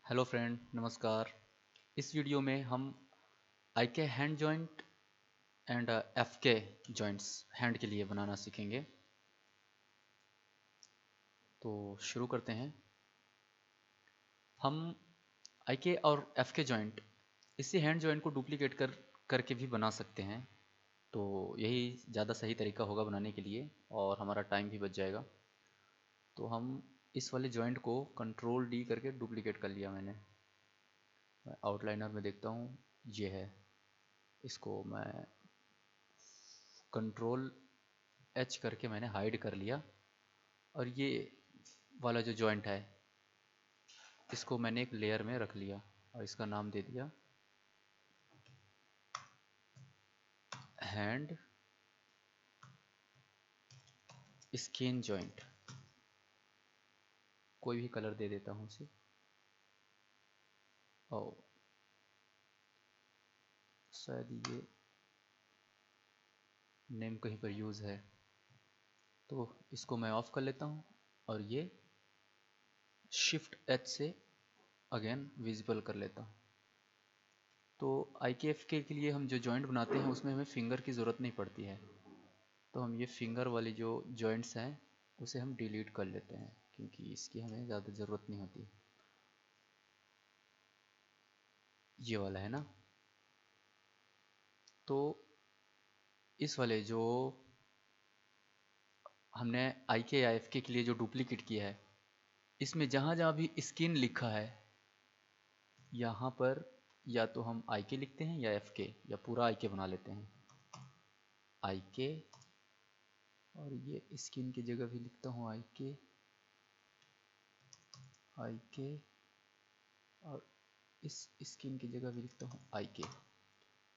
Hello friend, नमस्कार। इस video में हम आई के हैंड जॉइंट एंड एफ के जॉइंट्स हैंड के लिए बनाना सीखेंगे। तो शुरू करते हैं। हम आई के और एफ के जॉइंट इसी हैंड जॉइंट को डुप्लीकेट करके भी बना सकते हैं। तो यही ज़्यादा सही तरीका होगा बनाने के लिए और हमारा टाइम भी बच जाएगा। तो हम इस वाले जॉइंट को कंट्रोल डी करके डुप्लीकेट कर लिया मैंने। मैं आउटलाइनर में देखता हूँ, ये है। इसको मैं कंट्रोल एच करके मैंने हाइड कर लिया। और ये वाला जो जॉइंट है इसको मैंने एक लेयर में रख लिया और इसका नाम दे दिया हैंड स्किन जॉइंट। कोई भी कलर दे देता हूँ उसे। और शायद ये नेम कहीं पर यूज़ है, तो इसको मैं ऑफ कर लेता हूँ और ये शिफ्ट एच से अगेन विजिबल कर लेता हूँ। तो आई के एफ के लिए हम जो जॉइंट बनाते हैं उसमें हमें फिंगर की ज़रूरत नहीं पड़ती है। तो हम ये फिंगर वाली जो जॉइंट्स हैं उसे हम डिलीट कर लेते हैं, क्योंकि इसकी हमें ज़्यादा ज़रूरत नहीं होती। ये वाला है ना। तो इस वाले जो हमने आई के या एफ के लिए जो डुप्लीकेट किया है, इसमें जहाँ जहाँ भी स्किन लिखा है यहाँ पर या तो हम आई के लिखते हैं या एफ के, या पूरा आई के बना लेते हैं आई के। और ये स्किन की जगह भी लिखता हूँ आई के, आई के। और इस स्किन की जगह भी लिखता हूँ आई के।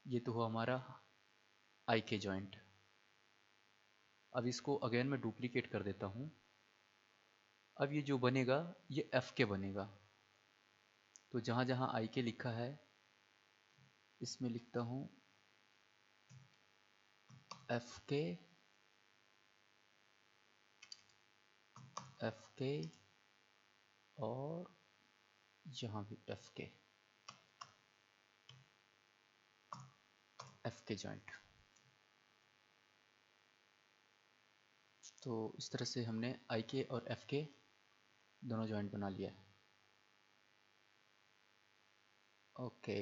ये तो हुआ हमारा आई के जॉइंट। अब इसको अगेन मैं डुप्लीकेट कर देता हूँ। अब ये जो बनेगा ये एफ के बनेगा। तो जहाँ जहाँ आई के लिखा है इसमें लिखता हूँ एफ के, एफ के। और यहाँ भी एफ के, एफ के जॉइंट। तो इस तरह से हमने आई के और एफ के दोनों जॉइंट बना लिया है। ओके,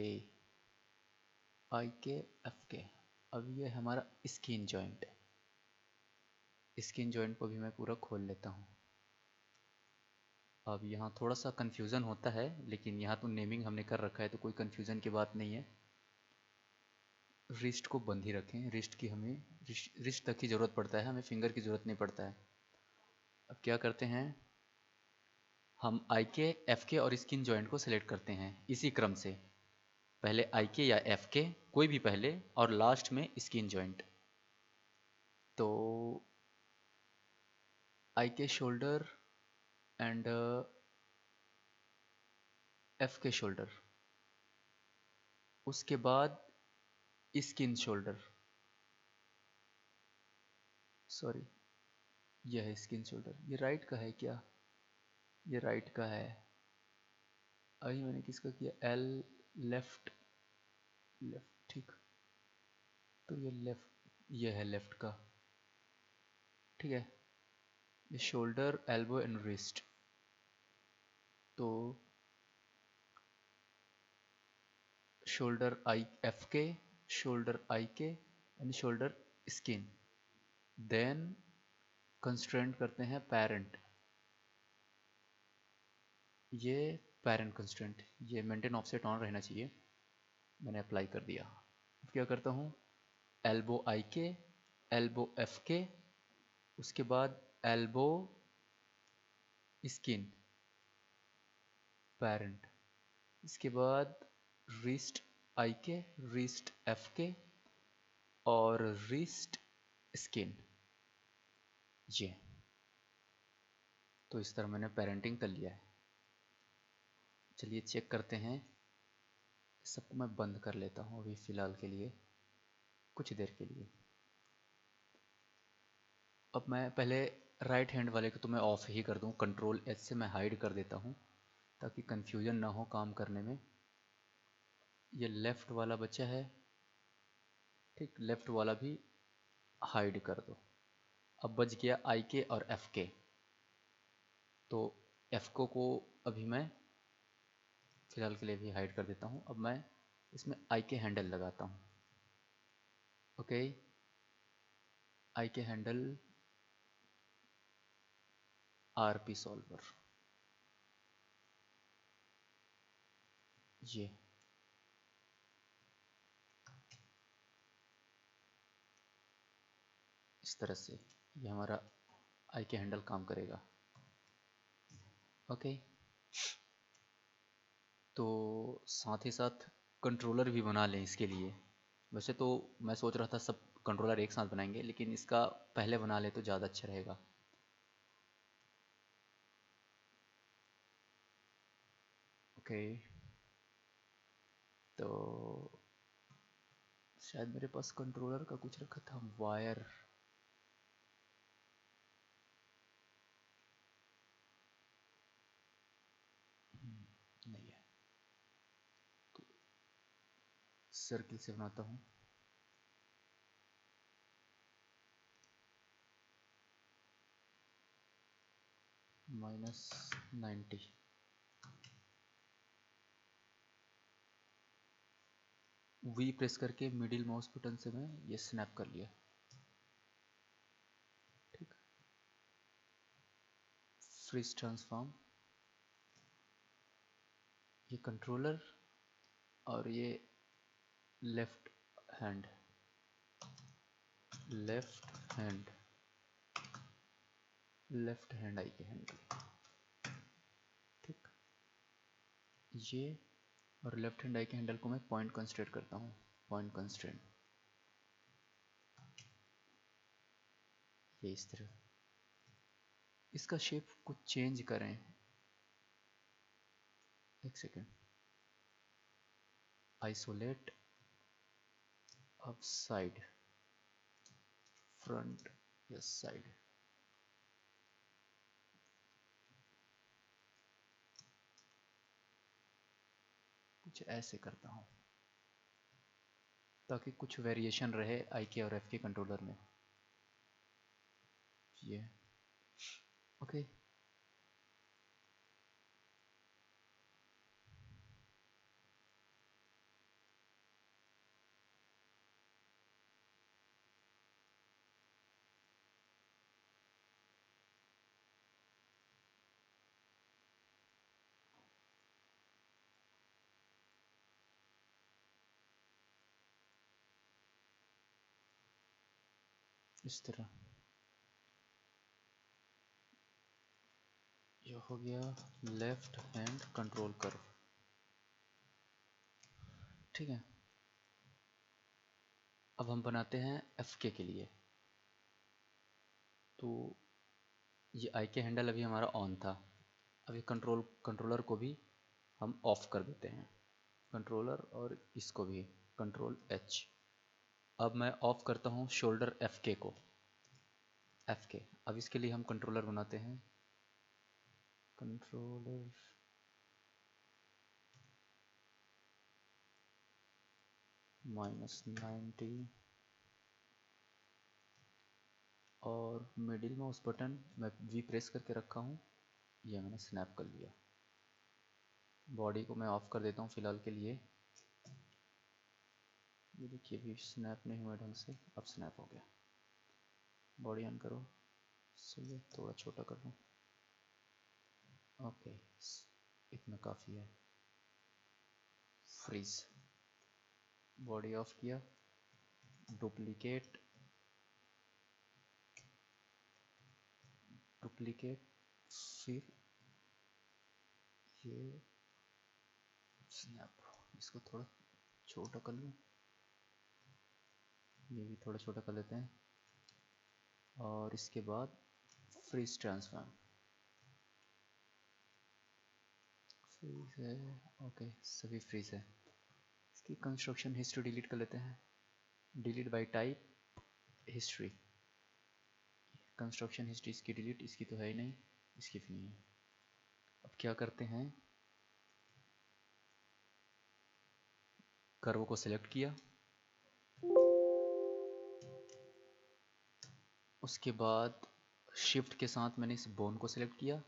आई के एफ के। अब ये हमारा स्किन जॉइंट है। स्किन जॉइंट को भी मैं पूरा खोल लेता हूँ। अब यहाँ थोड़ा सा कन्फ्यूज़न होता है, लेकिन यहाँ तो नेमिंग हमने कर रखा है तो कोई कन्फ्यूज़न की बात नहीं है। रिस्ट को बंद ही रखें। रिस्ट की हमें रिस्ट तक की ज़रूरत पड़ता है, हमें फिंगर की ज़रूरत नहीं पड़ता है। अब क्या करते हैं, हम आई के एफ के और स्किन जॉइंट को सिलेक्ट करते हैं इसी क्रम से। पहले आई के या एफ के, कोई भी पहले, और लास्ट में स्किन जॉइंट। तो आई के shoulder and F K shoulder, उसके बाद स्किन शोल्डर। सॉरी, यह है स्किन शोल्डर। ये राइट का है क्या? ये राइट का है। अभी मैंने किसका किया? एल लेफ्ट, लेफ्ट ठीक। तो ये लेफ्ट, ये है लेफ्ट का। ठीक है। ये शोल्डर, एल्बो एंड रिस्ट। तो shoulder I F K, shoulder I K and shoulder skin. Then constraint करते हैं पेरेंट। ये पेरेंट कंस्ट्रेंट, ये मेंटेन ऑफसेट ऑन रहना चाहिए। मैंने अप्लाई कर दिया। अब क्या करता हूँ, एल्बो आई के, एल्बो एफ के, उसके बाद एल्बो स्किन पेरेंट, इसके बाद रिस्ट आई के, रिस्ट एफ के और रिस्ट स्किन। ये तो इस तरह मैंने पेरेंटिंग कर लिया है। चलिए चेक करते हैं। सबको मैं बंद कर लेता हूँ अभी फ़िलहाल के लिए, कुछ देर के लिए। अब मैं पहले राइट हैंड वाले को तो मैं ऑफ ही कर दूँ, कंट्रोल एच से मैं हाइड कर देता हूँ ताकि कंफ्यूजन ना हो काम करने में। ये लेफ़्ट वाला बचा है, ठीक, लेफ़्ट वाला भी हाइड कर दो। अब बच गया आई के और एफ के। तो एफ को अभी मैं फिलहाल के लिए भी हाइड कर देता हूँ। अब मैं इसमें आई के हैंडल लगाता हूँ। ओके, आई के हैंडल आरपी सॉल्वर, ये इस तरह से ये हमारा आई के हैंडल काम करेगा। ओके, तो साथ ही साथ कंट्रोलर भी बना लें इसके लिए। वैसे तो मैं सोच रहा था सब कंट्रोलर एक साथ बनाएंगे, लेकिन इसका पहले बना ले तो ज़्यादा अच्छा रहेगा। ओके, तो शायद मेरे पास कंट्रोलर का कुछ रखा था, वायर। नहीं है, तो सर्किल से बनाता हूँ। -90, वी प्रेस करके मिडिल माउस बटन से मैं ये स्नैप कर लिया। ठीक, फ्रीज ट्रांसफॉर्म, ये कंट्रोलर और ये left hand, left hand, left hand आई के हैंडल। ठीक, ये और लेफ्ट हैंड आई के हैंडल को मैं पॉइंट कंस्ट्रेंट करता हूँ। पॉइंट कंस्ट्रेंट ये इस तरह। इसका शेप कुछ चेंज करें, एक सेकेंड। आइसोलेट, अब साइड, फ्रंट, यस साइड। कुछ ऐसे करता हूँ ताकि कुछ वेरिएशन रहे आई के और एफ के कंट्रोलर में। ये ओके, इस तरह ये हो गया लेफ्ट हैंड कंट्रोल कर्व। ठीक है, अब हम बनाते हैं एफ के लिए। तो ये आई के हैंडल अभी हमारा ऑन था, अभी कंट्रोलर को भी हम ऑफ कर देते हैं, कंट्रोलर और इसको भी कंट्रोल एच। अब मैं ऑफ करता हूँ शोल्डर एफ के को, एफ के। अब इसके लिए हम कंट्रोलर बनाते हैं, कंट्रोलर -90 और मिडिल माउस बटन मैं वी प्रेस करके रखा हूँ, ये मैंने स्नैप कर लिया। बॉडी को मैं ऑफ कर देता हूँ फिलहाल के लिए। ये देखिए भी स्नैप नहीं हुआ ढंग से, अब स्नैप हो गया। बॉडी ऑन करो, सही है, थोड़ा छोटा कर दूँ। ओके, इतना काफ़ी है। फ्रीज, बॉडी ऑफ किया, डुप्लीकेट, डुप्लीकेट, फिर ये स्नैप, इसको थोड़ा छोटा कर लूँ, ये भी थोड़ा छोटा कर लेते हैं। और इसके बाद फ्रीज ट्रांसफॉर्म, फ्रीज है, ओके सभी फ्रीज है। इसकी कंस्ट्रक्शन हिस्ट्री डिलीट कर लेते हैं, delete bye type history. Construction history इसकी डिलीट, इसकी तो है ही नहीं, इसकी भी नहीं है। अब क्या करते हैं, कर्व को सिलेक्ट किया, उसके बाद शिफ्ट के साथ मैंने इस बोन को सिलेक्ट किया,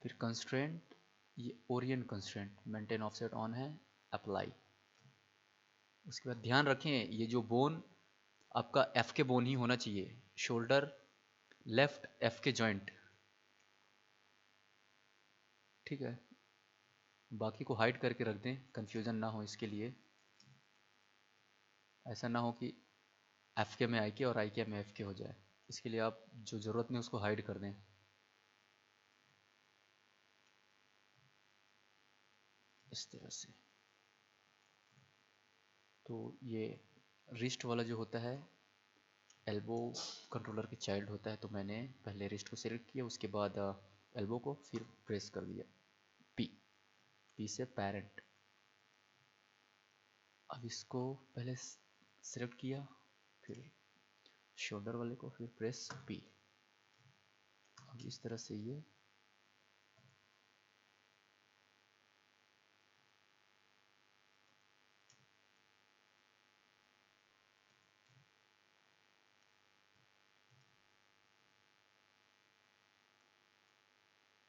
फिर कंस्ट्रेंट, ये Orient constraint, maintain offset on है, अप्लाई। उसके बाद ध्यान रखें ये जो बोन आपका एफ के बोन ही होना चाहिए, शोल्डर लेफ्ट एफ के जॉइंट, ठीक है। बाकी को हाइड करके रख दें, कंफ्यूजन ना हो इसके लिए, ऐसा ना हो कि एफ के में आई के और आई के में एफ के हो जाए, इसके लिए आप जो ज़रूरत नहीं उसको हाइड कर दें। इस तरह से। तो ये रिस्ट वाला जो होता है, एल्बो कंट्रोलर के चाइल्ड होता है, तो मैंने पहले रिस्ट को सिलेक्ट किया, उसके बाद एल्बो को, फिर प्रेस कर दिया पी, पी से पेरेंट। अब इसको पहले सिलेक्ट किया, फिर शोल्डर वाले को, फिर प्रेस पी। अब इस तरह से ये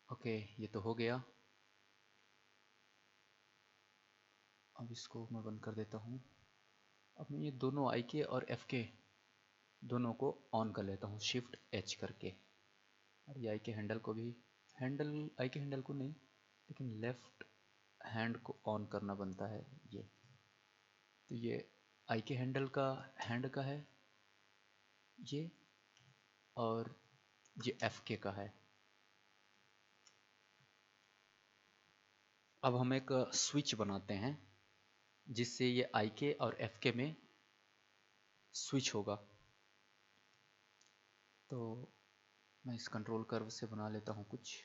ओके, ये तो हो गया। अब इसको मैं बंद कर देता हूँ। अब मैं ये दोनों आई के और एफ के दोनों को ऑन कर लेता हूँ शिफ्ट एच करके, और ये आई के हैंडल को भी, हैंडल आई के हैंडल को नहीं, लेकिन लेफ्ट हैंड को ऑन करना बनता है ये। तो ये आई के हैंडल का हैंड का है ये, और ये एफ के का है। अब हम एक स्विच बनाते हैं जिससे ये आई के और एफ के में स्विच होगा। तो मैं इस कंट्रोल कर्व से बना लेता हूँ कुछ।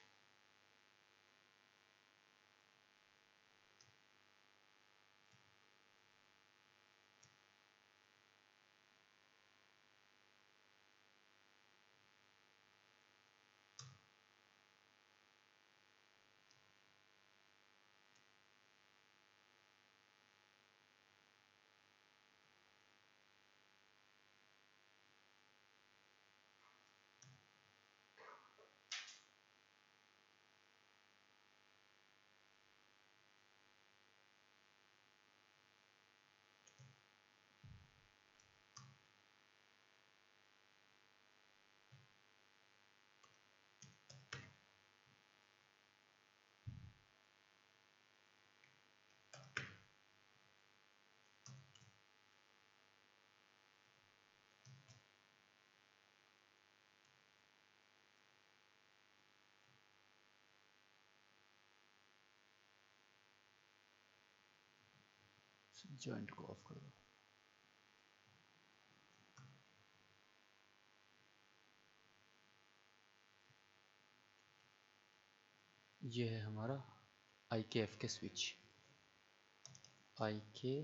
जॉइंट को ऑफ कर दो। ये है हमारा आई के एफ के स्विच, आई के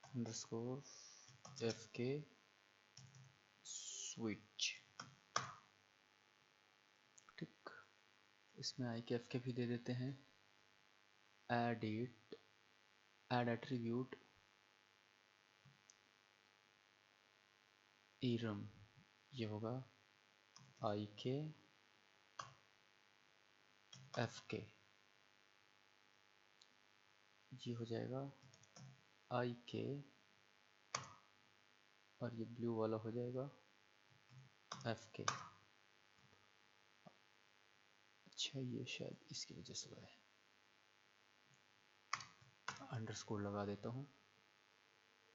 अंडरस्कोर एफ के स्विच, ठीक। इसमें आई के एफ के भी दे देते हैं। एडिट, एड एट्रीब्यूट इरम, ये होगा आई के एफ के, ये हो जाएगा आई के, और ये ब्लू वाला हो जाएगा एफ के। अच्छा, ये शायद इसकी वजह से हुआ है, अंडरस्कोर लगा देता हूँ,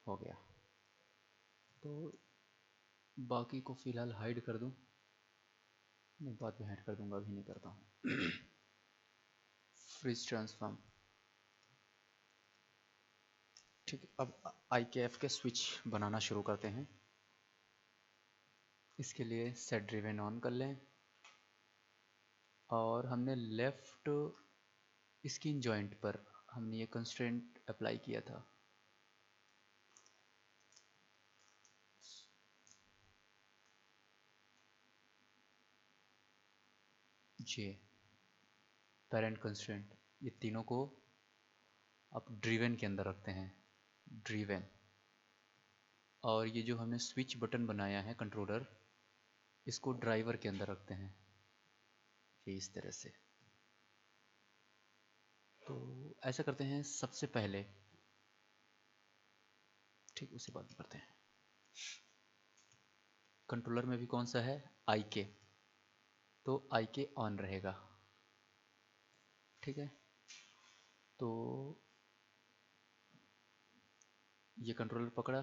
हो गया। तो बाकी को फिलहाल हाइड कर दूँ, नहीं बाद में हाइड कर दूंगा, अभी नहीं करता हूँ। फ्रीज ट्रांसफॉर्म, ठीक है। अब आई के एफ के स्विच बनाना शुरू करते हैं। इसके लिए सेट ड्रिवन ऑन कर लें, और हमने लेफ्ट स्किन जॉइंट पर हमने ये कंस्ट्रेंट अप्लाई किया था। ये पेरेंट कंस्ट्रेंट, ये तीनों को अब ड्रीवन के अंदर रखते हैं, ड्रीवन। और ये जो हमने स्विच बटन बनाया है कंट्रोलर, इसको ड्राइवर के अंदर रखते हैं, ये इस तरह से। तो ऐसा करते हैं सबसे पहले, ठीक उसी बात करते हैं। कंट्रोलर में भी कौन सा है, आई के, तो आई के ऑन रहेगा, ठीक है। तो ये कंट्रोलर पकड़ा,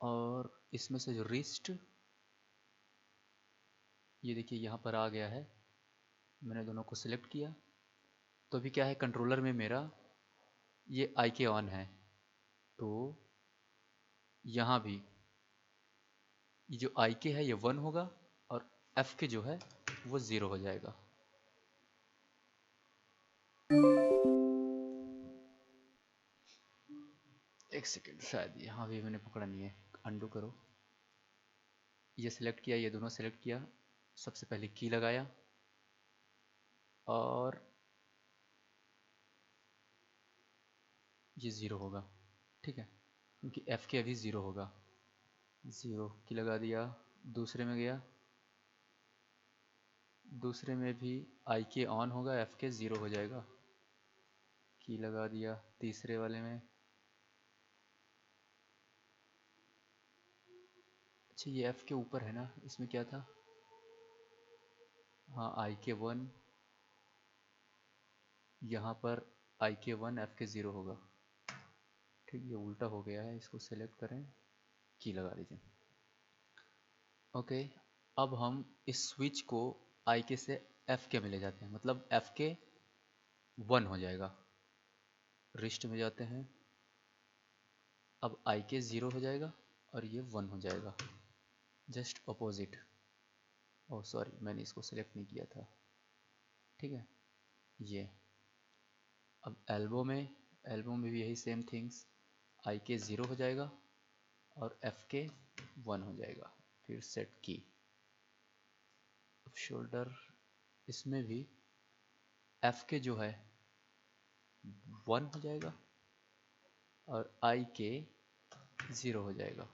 और इसमें से जो रिस्ट, ये देखिए यहाँ पर आ गया है, मैंने दोनों को सिलेक्ट किया। तो अभी क्या है, कंट्रोलर में मेरा ये आई के ऑन है, तो यहाँ भी ये जो आई के है ये 1 होगा, और एफ के जो है वो 0 हो जाएगा। एक सेकेंड, शायद यहाँ भी मैंने पकड़ा नहीं है, अंडू करो। ये सिलेक्ट किया, ये दोनों सिलेक्ट किया, सबसे पहले की लगाया, और ये 0 होगा, ठीक है, क्योंकि एफ के अभी 0 होगा। 0 की लगा दिया, दूसरे में गया, दूसरे में भी आई के ऑन होगा, एफ के 0 हो जाएगा, की लगा दिया तीसरे वाले में। अच्छा, ये एफ के ऊपर है ना, इसमें क्या था, हाँ आई के 1, यहाँ पर आई के 1 एफ के 0 होगा, ठीक, ये उल्टा हो गया है, इसको सेलेक्ट करें, की लगा दीजिए। ओके, अब हम इस स्विच को आई के से एफ के में ले जाते हैं, मतलब एफ के 1 हो जाएगा। रिस्ट में जाते हैं, अब आई के 0 हो जाएगा और ये 1 हो जाएगा, जस्ट अपोजिट। ओह सॉरी, मैंने इसको सिलेक्ट नहीं किया था, ठीक है। ये अब एल्बो में भी यही सेम थिंग्स, आई के 0 हो जाएगा और एफ के 1 हो जाएगा, फिर सेट की। अब शोल्डर, इसमें भी एफ के जो है 1 हो जाएगा और आई के 0 हो जाएगा,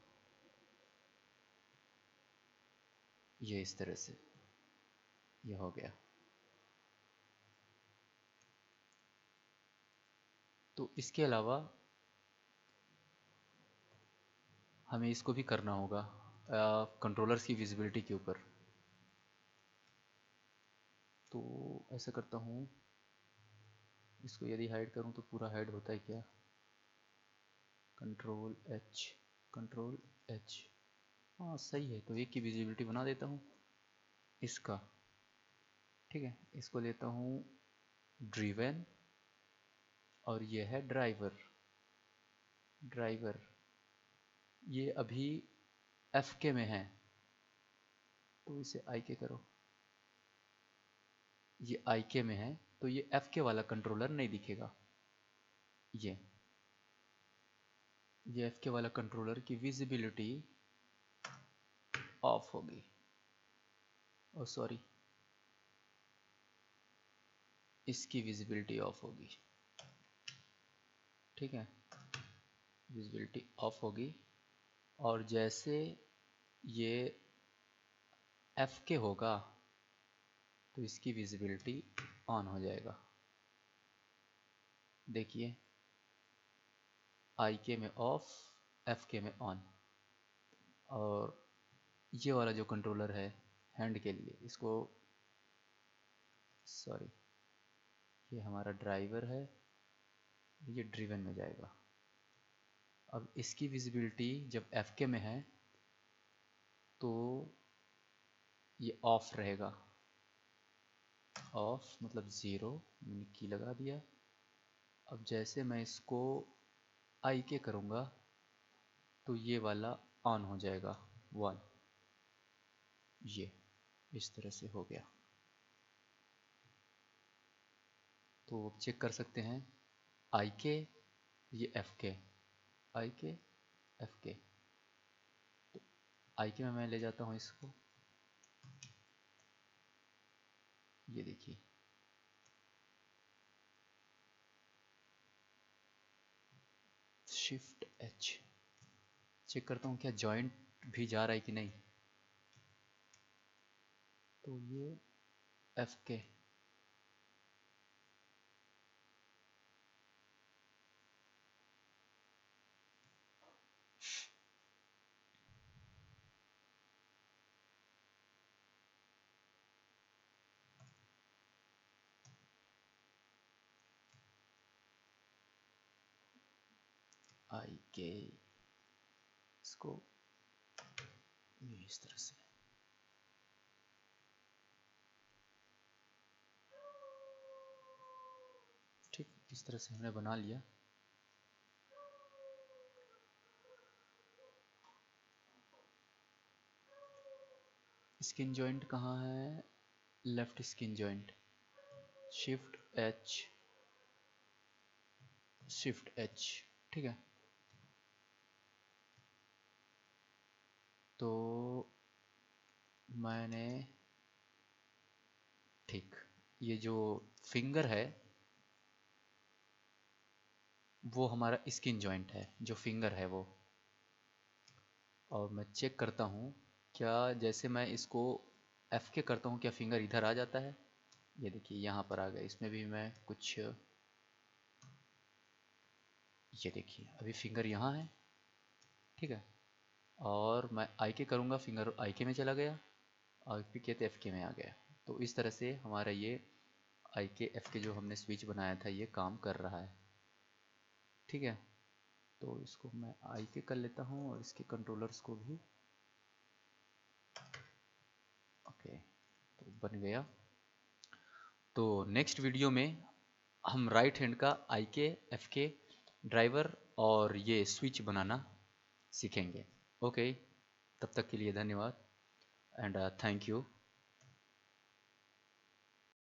ये इस तरह से ये हो गया। तो इसके अलावा हमें इसको भी करना होगा कंट्रोलर्स की विजिबिलिटी के ऊपर। तो ऐसा करता हूँ, इसको यदि हाइड करूँ तो पूरा हाइड होता है क्या, कंट्रोल एच, कंट्रोल एच, हाँ सही है। तो एक की विजिबिलिटी बना देता हूँ इसका, ठीक है। इसको लेता हूँ ड्रीवन, और ये है ड्राइवर, ड्राइवर ये अभी एफ के में है, तो इसे आई के करो, ये आई के में है, तो ये एफ के वाला कंट्रोलर नहीं दिखेगा, ये एफ के वाला कंट्रोलर की विजिबिलिटी ऑफ होगी, ओ सॉरी, इसकी विजिबिलिटी ऑफ होगी, ठीक है, विजिबिलिटी ऑफ होगी। और जैसे ये एफ के होगा तो इसकी विजिबिलिटी ऑन हो जाएगा, देखिए आई के में ऑफ, एफ के में ऑन। और ये वाला जो कंट्रोलर है हैंड के लिए, इसको सॉरी, ये हमारा ड्राइवर है, ये ड्रिवन में जाएगा। अब इसकी विजिबिलिटी जब एफ के में है तो ये ऑफ रहेगा, ऑफ मतलब 0, मैंने की लगा दिया। अब जैसे मैं इसको आई के करूँगा तो ये वाला ऑन हो जाएगा 1, ये इस तरह से हो गया। तो अब चेक कर सकते हैं, आई के, ये एफ के, आई के एफ के, तो आई के में मैं ले जाता हूँ इसको, ये देखिए शिफ्ट एच, चेक करता हूँ क्या जॉइंट भी जा रहा है कि नहीं। तो ये एफ के, आई के, इसको ये इस तरह से, ठीक, इस तरह से हमने बना लिया। स्किन जॉइंट कहाँ है, left skin joint, shift H, shift H, ठीक है। तो मैंने, ठीक, ये जो फिंगर है वो हमारा स्किन जॉइंट है, जो फिंगर है वो। और मैं चेक करता हूँ क्या, जैसे मैं इसको एफ के करता हूँ क्या फिंगर इधर आ जाता है। ये देखिए यहाँ पर आ गया, इसमें भी मैं कुछ, ये देखिए अभी फिंगर यहाँ है, ठीक है। और मैं आई के करूँगा, फिंगर आई के में चला गया, और पी के तो एफ के में आ गया। तो इस तरह से हमारा ये आई के एफ के जो हमने स्विच बनाया था ये काम कर रहा है, ठीक है। तो इसको मैं आई के कर लेता हूँ और इसके कंट्रोलर्स को भी, ओके, तो बन गया। तो नेक्स्ट वीडियो में हम राइट हैंड का आई के एफ के ड्राइवर और ये स्विच बनाना सीखेंगे। ओके, तब तक के लिए धन्यवाद एंड थैंक यू।